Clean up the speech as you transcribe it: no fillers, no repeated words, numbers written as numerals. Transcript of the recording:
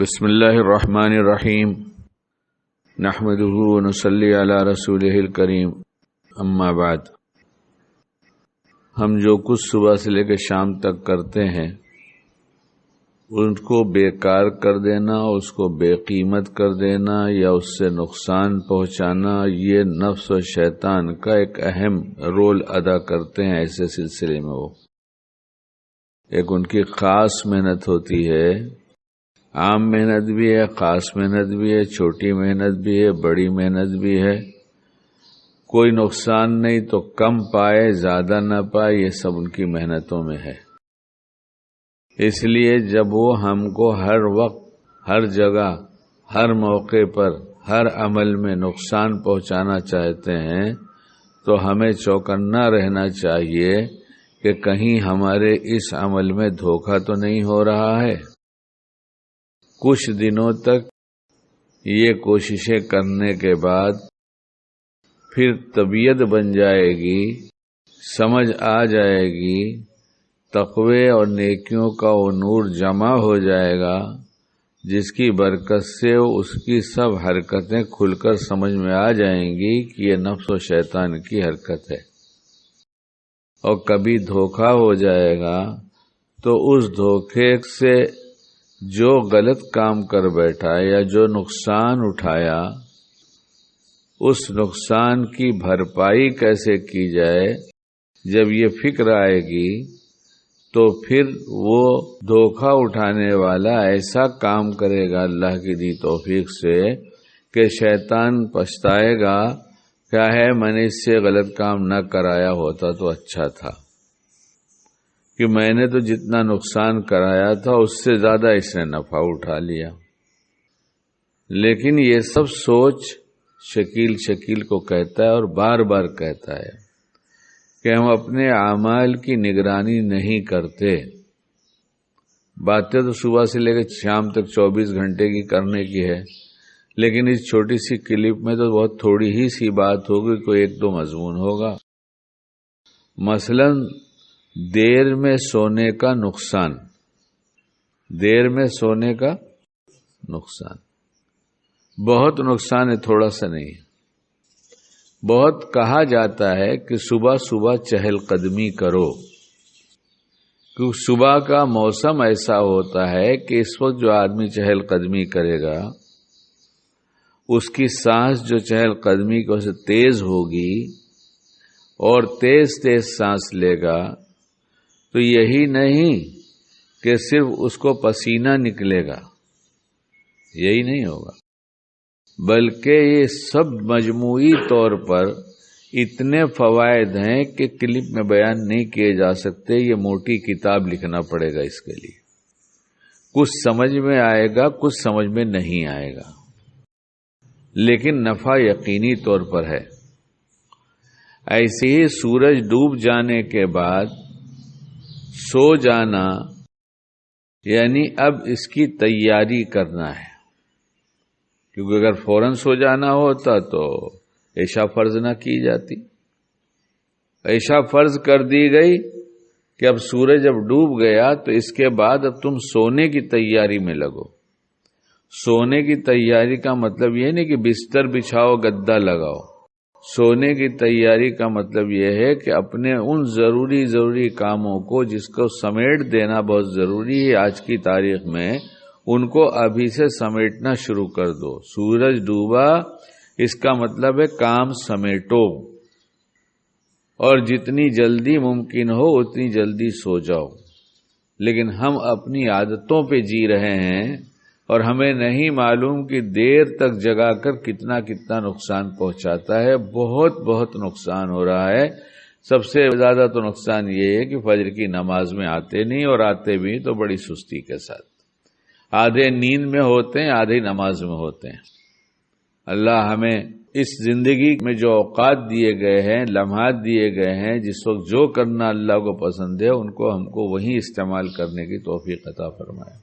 بسم اللہ الرحمن الرحیم نحمده ونصلی علی رسولہ الکریم اما بعد۔ ہم جو کچھ صبح سے لے کے شام تک کرتے ہیں ان کو بیکار کر دینا، اس کو بے قیمت کر دینا یا اس سے نقصان پہنچانا، یہ نفس و شیطان کا ایک اہم رول ادا کرتے ہیں۔ ایسے سلسلے میں وہ ایک ان کی خاص محنت ہوتی ہے، عام محنت بھی ہے، خاص محنت بھی ہے، چھوٹی محنت بھی ہے، بڑی محنت بھی ہے۔ کوئی نقصان نہیں تو کم پائے زیادہ نہ پائے، یہ سب ان کی محنتوں میں ہے۔ اس لیے جب وہ ہم کو ہر وقت، ہر جگہ، ہر موقع پر، ہر عمل میں نقصان پہنچانا چاہتے ہیں تو ہمیں چوکنا رہنا چاہیے کہ کہیں ہمارے اس عمل میں دھوکہ تو نہیں ہو رہا ہے۔ کچھ دنوں تک یہ کوششیں کرنے کے بعد پھر طبیعت بن جائے گی، سمجھ آ جائے گی، تقوی اور نیکیوں کا وہ نور جمع ہو جائے گا جس کی برکت سے اس کی سب حرکتیں کھل کر سمجھ میں آ جائیں گی کہ یہ نفس و شیطان کی حرکت ہے۔ اور کبھی دھوکہ ہو جائے گا تو اس دھوکے سے جو غلط کام کر بیٹھا یا جو نقصان اٹھایا، اس نقصان کی بھرپائی کیسے کی جائے، جب یہ فکر آئے گی تو پھر وہ دھوکہ اٹھانے والا ایسا کام کرے گا اللہ کی دی توفیق سے کہ شیطان پچھتائے گا، کیا ہے میں نے اس سے غلط کام نہ کرایا ہوتا تو اچھا تھا، کہ میں نے تو جتنا نقصان کرایا تھا اس سے زیادہ اس نے نفع اٹھا لیا۔ لیکن یہ سب سوچ شکیل کو کہتا ہے اور بار بار کہتا ہے کہ ہم اپنے اعمال کی نگرانی نہیں کرتے۔ باتیں تو صبح سے لے کے شام تک 24 گھنٹے کی کرنے کی ہے، لیکن اس چھوٹی سی کلپ میں تو بہت تھوڑی ہی سی بات ہوگی، کوئی ایک دو مضمون ہوگا۔ مثلاً دیر میں سونے کا نقصان، دیر میں سونے کا نقصان بہت نقصان ہے، تھوڑا سا نہیں ہے۔ بہت کہا جاتا ہے کہ صبح صبح چہل قدمی کرو، کیونکہ صبح کا موسم ایسا ہوتا ہے کہ اس وقت جو آدمی چہل قدمی کرے گا اس کی سانس جو چہل قدمی کی وجہ سے تیز ہوگی اور تیز تیز سانس لے گا تو یہی نہیں کہ صرف اس کو پسینہ نکلے گا، یہی نہیں ہوگا، بلکہ یہ سب مجموعی طور پر اتنے فوائد ہیں کہ کلپ میں بیان نہیں کیے جا سکتے۔ یہ موٹی کتاب لکھنا پڑے گا اس کے لیے۔ کچھ سمجھ میں آئے گا، کچھ سمجھ میں نہیں آئے گا، لیکن نفع یقینی طور پر ہے۔ ایسے ہی سورج ڈوب جانے کے بعد سو جانا، یعنی اب اس کی تیاری کرنا ہے، کیونکہ اگر فوراً سو جانا ہوتا تو عشاء فرض نہ کی جاتی۔ عشاء فرض کر دی گئی کہ اب سورج جب ڈوب گیا تو اس کے بعد اب تم سونے کی تیاری میں لگو۔ سونے کی تیاری کا مطلب یہ نہیں کہ بستر بچھاؤ گدا لگاؤ۔ سونے کی تیاری کا مطلب یہ ہے کہ اپنے ان ضروری کاموں کو جس کو سمیٹ دینا بہت ضروری ہے آج کی تاریخ میں، ان کو ابھی سے سمیٹنا شروع کر دو۔ سورج ڈوبا اس کا مطلب ہے کام سمیٹو، اور جتنی جلدی ممکن ہو اتنی جلدی سو جاؤ۔ لیکن ہم اپنی عادتوں پہ جی رہے ہیں اور ہمیں نہیں معلوم کہ دیر تک جگا کر کتنا نقصان پہنچاتا ہے۔ بہت نقصان ہو رہا ہے۔ سب سے زیادہ تو نقصان یہ ہے کہ فجر کی نماز میں آتے نہیں، اور آتے بھی تو بڑی سستی کے ساتھ، آدھے نیند میں ہوتے ہیں، آدھے نماز میں ہوتے ہیں۔ اللہ ہمیں اس زندگی میں جو اوقات دیے گئے ہیں، لمحات دیے گئے ہیں، جس وقت جو کرنا اللہ کو پسند ہے ان کو ہم کو وہیں استعمال کرنے کی توفیق عطا فرمائے۔